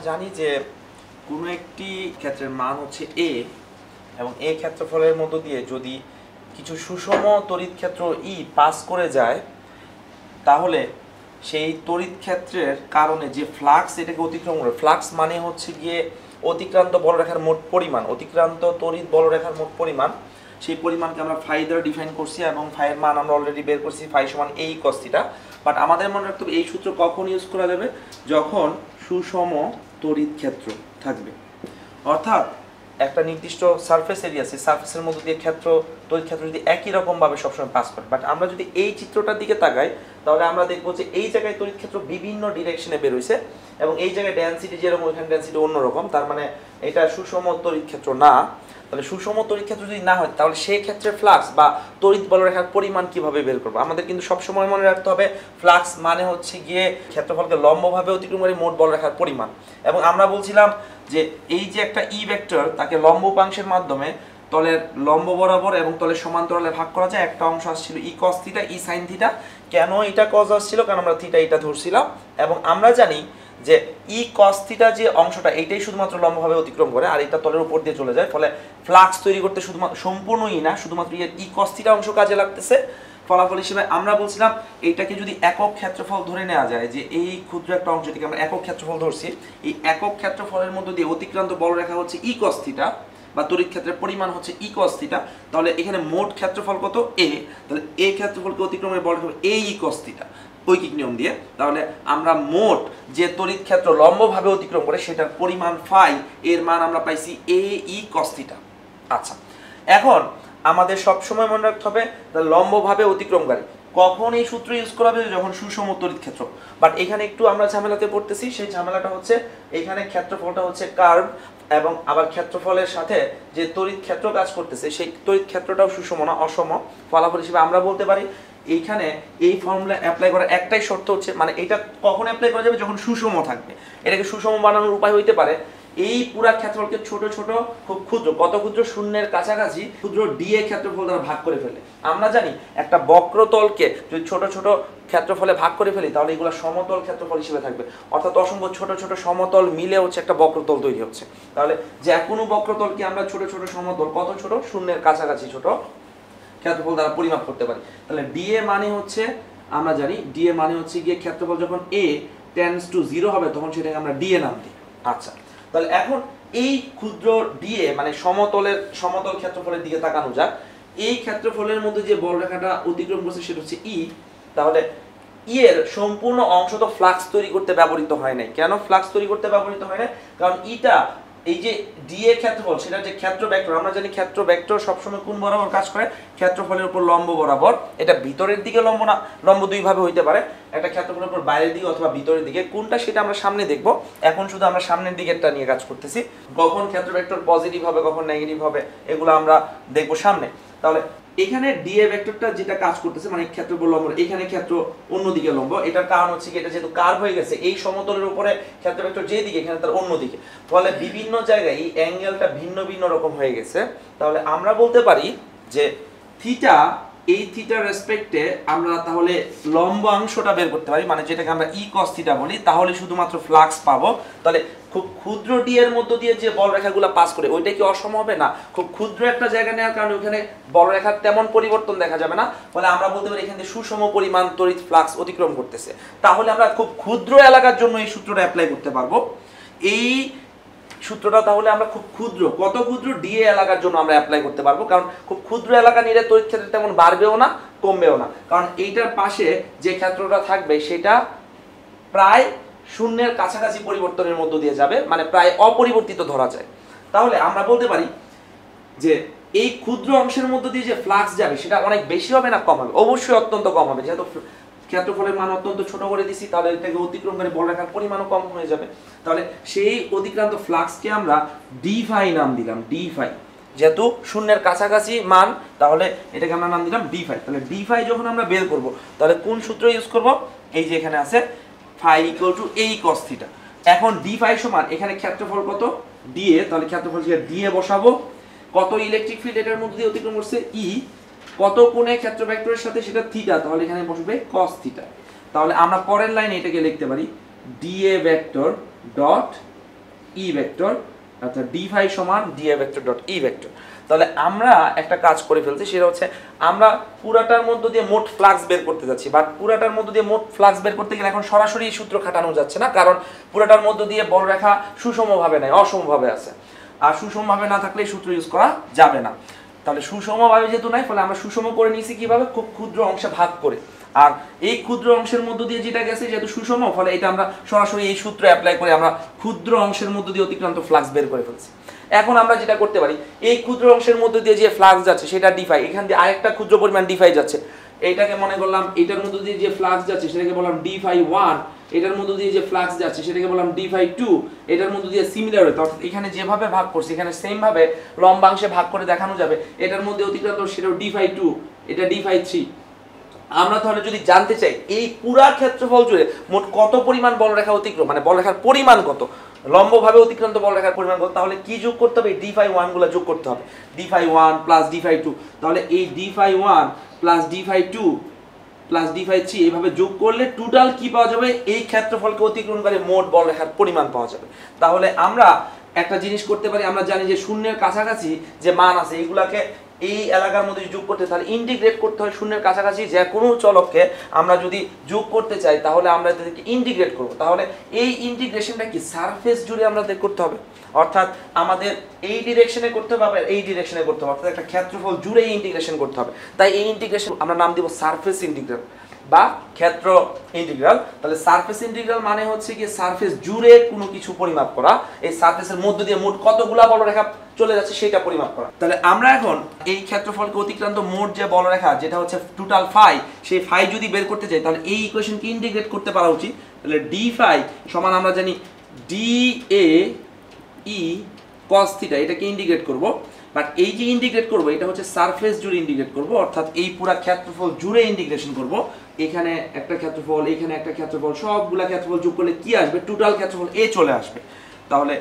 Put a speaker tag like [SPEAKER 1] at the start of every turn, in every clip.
[SPEAKER 1] জানি যে কোনো একটি ক্ষেত্রের মান হচ্ছে এ এবং এ ক্ষেত্রফলের মধ্য দিয়ে যদি কিছু সুষম তড়িৎ ক্ষেত্র ই পাস করে যায় তাহলে সেই তড়িৎ ক্ষেত্রের কারণে যে ফ্লাক্স এটাকে অতিক্রম করে, ফ্লাক্স মানে হচ্ছে গিয়ে অতিক্রান্ত বলরেখার মোট পরিমাণ, অতিক্রান্ত তড়িৎ বলরেখার মোট পরিমাণ, সেই পরিমাণকে আমরা ফাই দ্বারা ডিফাইন করছি এবং ফাইয়ের মান আমরা অলরেডি বের করছি, ফাই সমান এই কস থিটা। বাট আমাদের মনে রাখতে হবে এই সূত্র কখন ইউজ করা যাবে, যখন সুষম তড়িৎ ক্ষেত্র থাকবে, অর্থাৎ একটা নির্দিষ্ট সারফেস এরিয়া আছে, সারফেসের মধ্যে দিয়ে তড়িৎ ক্ষেত্র যদি একই রকমভাবে সবসময় পাস করে। বাট আমরা যদি এই চিত্রটার দিকে তাকাই তাহলে আমরা দেখবো যে এই জায়গায় তড়িৎ ক্ষেত্র বিভিন্ন ডিরেকশনে বের হইছে এবং এই জায়গায় ডেনসিটি যেরকম ওইখানে ডেনসিটি অন্যরকম, তার মানে এটা সুষম তড়িৎ ক্ষেত্র না। তাহলে সুষম তড়িৎ ক্ষেত্র যদি না হয় তাহলে সেই ক্ষেত্রে ফ্লাক্স বা তড়িৎ বলরেখার পরিমাণ কিভাবে বের করবো? আমাদের কিন্তু সবসময় মনে রাখতে হবে ফ্লাক্স মানে হচ্ছে গিয়ে ক্ষেত্রফলকে লম্বভাবে অতিক্রমকারী মোট বলরেখার পরিমাণ। এবং আমরা বলছিলাম যে এই যে একটা ই ভেক্টর তাকে লম্ব উপাংশের মাধ্যমে তলের লম্ব বরাবর এবং তলের সমান্তরালে ভাগ করা যায়। একটা অংশ আসছিল ই কস থিটা, ই সাইন থিটা। কেন এটা কস আসছিল? কারণ আমরা থিটা এটা ধরছিলাম এবং আমরা জানি যে ই কস থিটা যে অংশটা এইটাই শুধুমাত্র লম্বভাবে অতিক্রম করে আর এটা তলের উপর দিয়ে চলে যায়, ফলে ফ্লাক্স তৈরি করতে শুধুমাত্র সম্পূর্ণই না, শুধুমাত্র ই কস থিটা অংশ কাজে লাগতেছে। ফলাফল হিসেবে আমরা বলছিলাম এইটাকে যদি একক ক্ষেত্রফল ধরে নেওয়া যায়, যে এই ক্ষুদ্র একটা অংশ থেকে আমরা একক ক্ষেত্রফল ধরছি, এই একক ক্ষেত্রফলের মধ্যে দিয়ে অতিক্রান্ত বলরেখা হচ্ছে ই কস থিটা বা তড়িৎ ক্ষেত্রের পরিমাণ হচ্ছে ই কস থিটা, তাহলে এখানে মোট ক্ষেত্রফল কত? এ। তাহলে এ ক্ষেত্রফলকে অতিক্রমের বলরেখা এ ই কস থিটা ঐকিক নিয়ম দিয়ে। তাহলে আমরা মোট যে তড়িৎ ক্ষেত্র লম্বভাবে অতিক্রম করে সেটার পরিমাণ ফাই, এর মান আমরা পাইছি এ ই কস থিটা। আচ্ছা, এখন আমাদের সবসময় মনে রাখতে হবে লম্বভাবে অতিক্রমকারী কখন এই সূত্র ইউজ করা হবে, যখন সুষম তড়িৎ ক্ষেত্র। বাট এখানে একটু আমরা ঝামেলাতে পড়তেছি, সেই ঝামেলাটা হচ্ছে এখানে ক্ষেত্রফলটা হচ্ছে কার্ভ এবং আবার ক্ষেত্রফলের সাথে যে তড়িৎ ক্ষেত্র কাজ করতেছে সেই তড়িৎ ক্ষেত্রটাও সুষম না, অসম। ফলাফল হিসেবে আমরা বলতে পারি এইখানে এই ফর্মুলা অ্যাপ্লাই করার একটাই শর্ত হচ্ছে, মানে এটা কখন অ্যাপ্লাই করা যাবে, যখন সুষম থাকবে। এটাকে সুষম বানানোর উপায় হইতে পারে এই পুরা ক্ষেত্রফলকে ছোট ছোট খুব ক্ষুদ্র, কত ক্ষুদ্র, শূন্যের কাছাকাছি ক্ষুদ্র ডিএ ক্ষেত্রফল দ্বারা ভাগ করে ফেলে। আমরা জানি একটা বক্রতলকে যদি ছোট ছোট ক্ষেত্রফলে ভাগ করে ফেলি তাহলে এগুলো সমতল ক্ষেত্রফল হিসেবে থাকবে, অর্থাৎ অসংখ্য ছোট ছোট সমতল মিলে হচ্ছে একটা বক্রতল তৈরি হচ্ছে। তাহলে যে কোনো বক্রতলকে আমরা ছোট ছোট সমতল, কত ছোট, শূন্যের কাছাকাছি ছোট ক্ষেত্রফল দ্বারা পরিমাপ করতে পারি। তাহলে ডিএ মানে হচ্ছে, আমরা জানি ডিএ মানে হচ্ছে গিয়ে ক্ষেত্রফল যখন এ টেন্ডস টু 0 হবে তখন সেটাকে আমরা ডিএ নাম দিই। আচ্ছা, তাহলে এখন এই ক্ষুদ্র ডিএ মানে সমতল ক্ষেত্রফলের দিকে তাকানো যাক। এই ক্ষেত্রফলের মধ্যে যে বলরেখাটা অতিক্রম করছে সেটা হচ্ছে ই। তাহলে ই এর সম্পূর্ণ অংশ তো ফ্লাক্স তৈরি করতে ব্যবহৃত হয় নাই। কেন ফ্লাক্স তৈরি করতে ব্যবহৃত হয় না? কারণ ইটা এই যে ডিএ ক্ষেত্রফল সেটা যে ক্ষেত্র ভেক্টর, আমরা জানি ক্ষেত্র ভেক্টর সবসময় কোন বরাবর কাজ করে, ক্ষেত্রফলের উপর লম্ব বরাবর। এটা ভিতরের দিকে লম্ব না, লম্ব দুই ভাবে হইতে পারে, একটা ক্ষেত্রফলের উপর বাইরের দিকে অথবা ভিতরের দিকে, কোনটা সেটা আমরা সামনে দেখব। এখন শুধু আমরা সামনের দিকেরটা নিয়ে কাজ করতেছি, কখন ক্ষেত্র ভেক্টর পজিটিভ হবে কখন নেগেটিভ হবে এগুলো আমরা দেখব সামনে। তাহলে এখানে ডিএ ভেক্টরটা যেটা কাজ করতেছে মানে ক্ষেত্র লম্ব, এখানে ক্ষেত্র অন্যদিকে লম্ব, এটার কারণ হচ্ছে কি এটা যেহেতু কার্ভ হয়ে গেছে এই সমতলের উপরে ক্ষেত্র ভেক্টর যেদিকে এখানে তার অন্যদিকে, ফলে বিভিন্ন জায়গায় এই অ্যাঙ্গেলটা ভিন্ন ভিন্ন রকম হয়ে গেছে। তাহলে আমরা বলতে পারি যে থিটা, এই থিটার রেসপেক্টে আমরা তাহলে লম্ব অংশটা বের করতে পারি, মানে যেটাকে আমরা ই কস থিটা বলি, তাহলে শুধুমাত্র ফ্লাক্স পাবো। তাহলে খুব ক্ষুদ্র ডি এর মধ্য দিয়ে যে বলরেখাগুলো পাস করে ওইটা কি অসম হবে না? খুব ক্ষুদ্র একটা জায়গা নেওয়ার কারণে ওখানে বলরেখার তেমন পরিবর্তন দেখা যাবে না, ফলে আমরা বলতে পারি এখানে সুষম পরিমাণ তড়িৎ ফ্লাক্স অতিক্রম করতেছে। তাহলে আমরা খুব ক্ষুদ্র এলাকার জন্য এই সূত্রটা অ্যাপ্লাই করতে পারবো। এই সূত্রটা তাহলে আমরা খুব ক্ষুদ্র, কত ক্ষুদ্র ডিএ এলাকার জন্য আমরা অ্যাপ্লাই করতে পারবো, কারণ খুব ক্ষুদ্র এলাকা নিলে তড়িৎ ক্ষেত্র তেমন বাড়বেও না কমবেও না, কারণ এইটার পাশে যে ক্ষেত্রটা থাকবে সেটা প্রায় শূন্যের কাছাকাছি পরিবর্তনের মধ্য দিয়ে যাবে, মানে প্রায় অপরিবর্তিত ধরা যায়। তাহলে আমরা বলতে পারি যে এই ক্ষুদ্র অংশের মধ্য দিয়ে যে ফ্লাক্স যাবে সেটা অনেক বেশি হবে না কম হবে? অবশ্যই অত্যন্ত কম হবে, যেহেতু ক্ষেত্রফলের মান অত্যন্ত ছোট করে দিছি, তাহলে এটাকে অতিক্রমকারী বলরেখার পরিমাণও কম হয়ে যাবে। তাহলে সেই অতিক্রান্ত ফ্লাক্সকে আমরা ডি ফাই নাম দিলাম, ডি ফাই, যেহেতু শূন্যের কাছাকাছি মান তাহলে এটাকে আমরা নাম দিলাম ডি ফাই। তাহলে ডি ফাই যখন আমরা বের করব তাহলে কোন সূত্র ইউজ করব? এই যে এখানে আছে ফাই ইকুয়াল টু এই কস থিটা। এখন ডি ফাই সমান এখানে ক্ষেত্রফল কত? ডিএ, তাহলে ক্ষেত্রফল থেকে ডিএ বসাবো, কত ইলেকট্রিক ফিল্ড এটার মধ্যে দিয়ে অতিক্রম করছে ই, কত কোণে ক্ষেত্র ভেক্টরের সাথে সেটা থিটা, তাহলে এখানে বসবে cos থিটা। তাহলে আমরা পরের লাইনে এটাকে লিখতে পারি dA vector dot E vector, অর্থাৎ ডি ফাই সমান D A vector dot E vector. তাহলে আমরা একটা কাজ করে ফেলছি, সেটা হচ্ছে আমরা পুরাটার মধ্য দিয়ে মোট ফ্লাক্স বের করতে যাচ্ছি, বাট পুরাটার মধ্য দিয়ে মোট ফ্লাক্স বের করতে গেলে এখন সরাসরি এই সূত্র খাটানো যাচ্ছে না, কারণ পুরাটার মধ্য দিয়ে বলরেখা সুষমভাবে নাই, অসমভাবে আছে, আর সুষমভাবে না থাকলে এই সূত্র ইউজ করা যাবে না। তাহলে সুষমভাবে যেহেতু নাই, ফলে আমরা সুষম করে নিয়েছি কিভাবে, খুব ক্ষুদ্র অংশে ভাগ করে। আর এই ক্ষুদ্র অংশের মধ্য দিয়ে যেটা গেছে যেহেতু সুষম, ফলে এটা আমরা সরাসরি এই সূত্র অ্যাপ্লাই করে আমরা ক্ষুদ্র অংশের মধ্য দিয়ে অতিক্রান্ত ফ্লাক্স বের করে ফেলছি। এখন আমরা যেটা করতে পারি, এই ক্ষুদ্র অংশের মধ্য দিয়ে যে ফ্লাক্স যাচ্ছে সেটা ডিফাই, এখান দিয়ে আরেকটা ক্ষুদ্র পরিমাণ ডিফাই যাচ্ছে, এইটাকে মনে করলাম এটার মধ্য দিয়ে যে ফ্লাক্স যাচ্ছে সেটাকে বললাম ডিফাই 1, এটার মধ্য দিয়ে যে ফ্লাক্স যাচ্ছে সেটাকে বললাম ডিফাই 2, এটার মধ্য দিয়ে সিমিলার হতো, অর্থাৎ এখানে যেভাবে ভাগ করছি এখানে সেম ভাবে লম্বাংশে ভাগ করে দেখানো যাবে, এটার মধ্যে অতিক্রান্ত সেটাও ডিফাই 2, এটা ডিফাই 3। আমরা তাহলে যদি জানতে চাই এই পুরা ক্ষেত্রফল জুড়ে মোট কত পরিমাণ বলরেখা অতিক্রম, মানে বলরেখার পরিমাণ কত, লম্বভাবে অতিক্রান্ত বলরেখার পরিমাণ কত, তাহলে কি যোগ করতে হবে, ডি ফাই 1 গুলো যোগ করতে হবে, d phi 1 plus d phi 2। তাহলে এই d phi 1 plus d phi 2 plus d phi 3 এইভাবে যোগ করলে টোটাল কি পাওয়া যাবে, এই ক্ষেত্রফলকে অতিক্রমণকারী মোট বলরেখার পরিমাণ পাওয়া যাবে। তাহলে আমরা একটা জিনিস করতে পারি, আমরা জানি যে শূন্যের কাছাকাছি যে মান আছে এইগুলাকে এই এলাকার মধ্যে যোগ করতে, তাহলে ইন্টিগ্রেট করতে হয় শূন্যের কাছাকাছি যে কোনো চলককে আমরা যদি যোগ করতে চাই তাহলে আমরা এদেরকে ইন্টিগ্রেট করব। তাহলে এই ইন্টিগ্রেশনটা কি সারফেস জুড়ে আমাদের করতে হবে, অর্থাৎ আমাদের এই ডিরেকশনে করতে হবে, এই ডিরেকশনে করতে হবে, অর্থাৎ একটা ক্ষেত্রফল জুড়ে ইন্টিগ্রেশন করতে হবে। তাই এই ইন্টিগ্রেশন আমরা নাম দিব সারফেস ইন্টিগ্রাল বা ক্ষেত্র ইন্টিগ্রাল। তাহলে সারফেস ইন্টিগ্রাল মানে হচ্ছে কি সারফেস জুড়ে কোনো কিছু পরিমাপ করা, এই সারফেসের মধ্য দিয়ে মোট কতগুলা বলরেখা চলে যাচ্ছে সেটা পরিমাপ করা। তাহলে আমরা এখন এই ক্ষেত্রফলকে অতিক্রান্ত মোট যে বলরেখা যেটা হচ্ছে টোটাল ফাই, সেই ফাই যদি বের করতে চাই তাহলে এই ইকুয়েশনকে ইন্টিগ্রেট করতে পারা উচিত। তাহলে ডি ফাই সমান আমরা জানি D A E cos theta, এটাকে ইন্টিগ্রেট করব, বাট এই যে ইন্টিগ্রেট করব এটা হচ্ছে সারফেস জুড়ে ইন্টিগ্রেট করব, অর্থাৎ এই পুরো ক্ষেত্রফল জুড়ে ইন্টিগ্রেশন করব। এখানে একটা ক্ষেত্রফল, এখানে একটা ক্ষেত্রফল, সবগুলা ক্ষেত্রফল যোগ করলে কি আসবে, টোটাল ক্ষেত্রফল এ চলে আসবে। তাহলে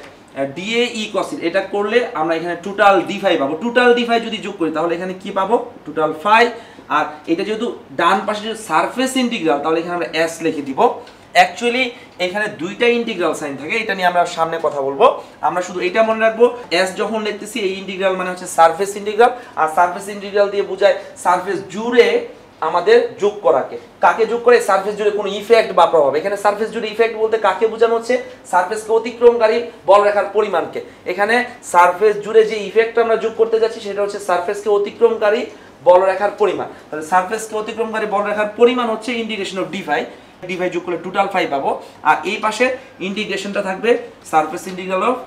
[SPEAKER 1] ডিএ ই cos থিটা এটা করলে আমরা এখানে টোটাল ডি ফাই পাবো। টোটাল ডি ফাই যদি যোগ করি তাহলে এখানে কি পাবো, টোটাল ফাই। আর এটা যেহেতু ডান পাশে যে সারফেস ইন্টিগ্রাল, তাহলে এখানে আমরা এস লিখে দিব। অ্যাকচুয়ালি এখানে দুইটা ইন্টিগ্রাল সাইন থাকে, এটা নিয়ে আমরা সামনে কথা বলবো। আমরা শুধু এটা মনে রাখবো, এস যখন লিখতেছি এই ইন্টিগ্রাল মানে হচ্ছে সারফেস ইন্টিগ্রাল, আর সারফেস ইন্টিগ্রাল দিয়ে বোঝায় সারফেস জুড়ে আমাদের যোগ করাকে। কাকে যোগ করে, সারফেস জুড়ে কোনো ইফেক্ট বা প্রভাব। এখানে সারফেস জুড়ে ইফেক্ট বলতে কাকে বোঝানো হচ্ছে, সারফেসকে অতিক্রমকারী বলরেখার পরিমাণকে। এখানে সারফেস জুড়ে যে ইফেক্টটা আমরা যোগ করতে যাচ্ছি সেটা হচ্ছে সারফেসকে অতিক্রমকারী বলরেখার পরিমাণ। তাহলে সারফেসকে অতিক্রমকারী বলরেখার পরিমাণ হচ্ছে integration of d phi, d phi যোগ করলে টোটাল ফাই পাবো। আর এই পাশে ইন্টিগ্রেশনটা থাকবে সারফেস ইন্টিগ্রাল অফ,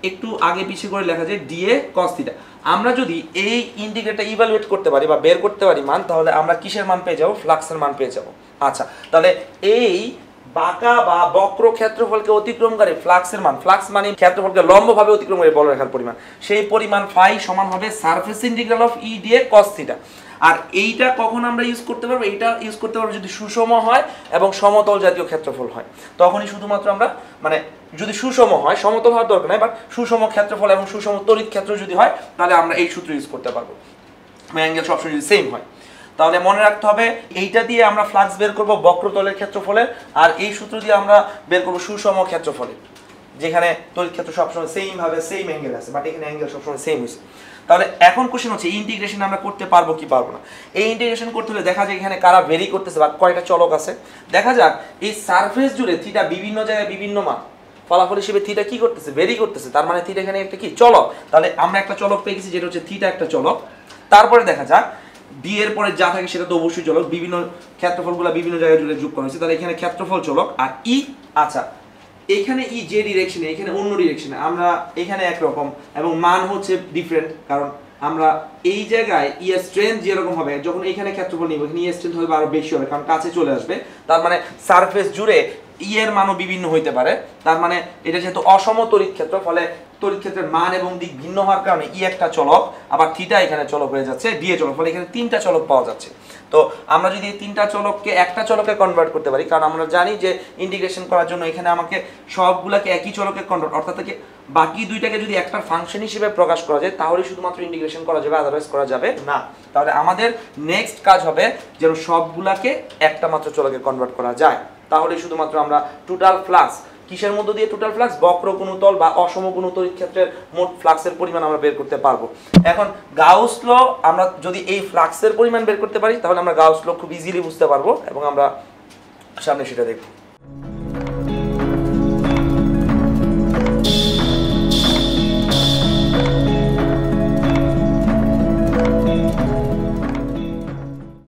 [SPEAKER 1] একটু আগে পিছিয়ে করে লেখা যায় ডিএ cos থিটা। আমরা যদি এই ইন্টিগ্রেটটা ইভালুয়েট করতে পারি বা বের করতে পারি মান, তাহলে আমরা কিসের মান পেয়ে যাব, ফ্লাক্সের মান পেয়ে যাব। আচ্ছা, তাহলে এই বাঁকা বা বক্র ক্ষেত্রফলকে অতিক্রমকারী ফ্লাক্সের মান, ফ্লাক্স মানে ক্ষেত্রফলকে লম্বভাবে অতিক্রমকারী বলরেখার পরিমাণ, সেই পরিমাণ ফাই সমান হবে surface integral of E d A cos theta. আর এইটা কখন আমরা ইউজ করতে পারবো, এইটা ইউজ করতে পারবো যদি সুষম হয় এবং সমতল জাতীয় ক্ষেত্রফল হয়। তখনই শুধুমাত্র আমরা, মানে যদি সুষম হয়, সমতল হওয়ার দরকার নাই, বাট সুষম ক্ষেত্রফল এবং সুষম তড়িৎ ক্ষেত্র যদি হয় তাহলে আমরা এই সূত্র ইউজ করতে পারবো, অ্যাঙ্গেল সবসময় যদি সেম হয়। তাহলে মনে রাখতে হবে এইটা দিয়ে আমরা ফ্লাক্স বের করব বক্রতলের ক্ষেত্রফলের, আর এই সূত্র দিয়ে আমরা বের করব সুষম ক্ষেত্রফলের, যেখানে তড়িৎ ক্ষেত্র সবসময় সেম ভাবে সেম অ্যাঙ্গেল আছে, বাট এখানে অ্যাঙ্গেল সবসময় সেম হয়েছে। তাহলে এখন কোশ্চেন হচ্ছে ইন্টিগ্রেশন আমরা করতে পারবো কি পারবো না। এই ইন্টিগ্রেশন করতে হলে দেখা যায় এখানে কারা ভেরি করতেছে বা কয়টা চলক আছে। দেখা যাক এই সারফেস জুড়ে থিটা বিভিন্ন জায়গায় বিভিন্ন মান, ফলাফল হিসেবে থিটা কি করতেছে, ভেরি করতেছে, তার মানে থিটা এখানে একটা কি চলক। তাহলে আমরা একটা চলক পেয়ে গেছি যেটা হচ্ছে থিটা একটা চলক। তারপরে দেখা যাক ডি এর পরে যা থাকে সেটা তো অবশ্যই চলক, বিভিন্ন ক্ষেত্রফলগুলো বিভিন্ন জায়গায় জুড়ে যোগ করা হয়েছে, তাহলে এখানে ক্ষেত্রফল চলক। আর ই, আচ্ছা এখানে ই যে ডিরেকশনে, এখানে অন্য ডিরেকশনে, আমরা এখানে একরকম এবং মান হচ্ছে ডিফারেন্ট, কারণ আমরা এই জায়গায় ই এর স্ট্রেংথ যেরকম হবে, যখন এখানে ক্ষেত্রফল নিব এখানে ই এর স্ট্রেংথ হবে আরো বেশি হবে, কারণ কাছে চলে আসবে। তার মানে সারফেস জুড়ে ই এর মানও বিভিন্ন হইতে পারে। তার মানে এটা যেহেতু অসম তড়িৎ ক্ষেত্র, ফলে তড়িৎ ক্ষেত্রের মান এবং দিক ভিন্ন হওয়ার কারণে ই একটা চলক, আবার থিটা এখানে চলক হয়ে যাচ্ছে, ডি এ চলক, ফলে এখানে তিনটা চলক পাওয়া যাচ্ছে। তো আমরা যদি এই তিনটা চলককে একটা চলকে কনভার্ট করতে পারি, কারণ আমরা জানি যে ইন্টিগ্রেশন করার জন্য এখানে আমাকে সবগুলাকে একই চলকে কনভার্ট, অর্থাৎ বাকি দুইটাকে যদি একটা ফাংশন হিসেবে প্রকাশ করা যায় তাহলে শুধুমাত্র ইন্টিগ্রেশন করা যাবে, আদারওয়াইজ করা যাবে না। তাহলে আমাদের নেক্সট কাজ হবে যেন সবগুলাকে একটা মাত্র চলকে কনভার্ট করা যায়, তাহলে শুধুমাত্র আমরা টোটাল ফ্লাক্স কিসের মধ্য দিয়ে টোটাল ফ্লাক্স, বক্র কোনো তল বা অসম কোনো তড়িৎ ক্ষেত্রের মোট ফ্লাক্সের পরিমাণ আমরা বের করতে পারবো। এখন গাউস ল, আমরা যদি এই ফ্লাক্সের পরিমাণ বের করতে পারি তাহলে আমরা গাউস ল খুব ইজিলি বুঝতে পারবো এবং আমরা সামনে সেটা দেখবো।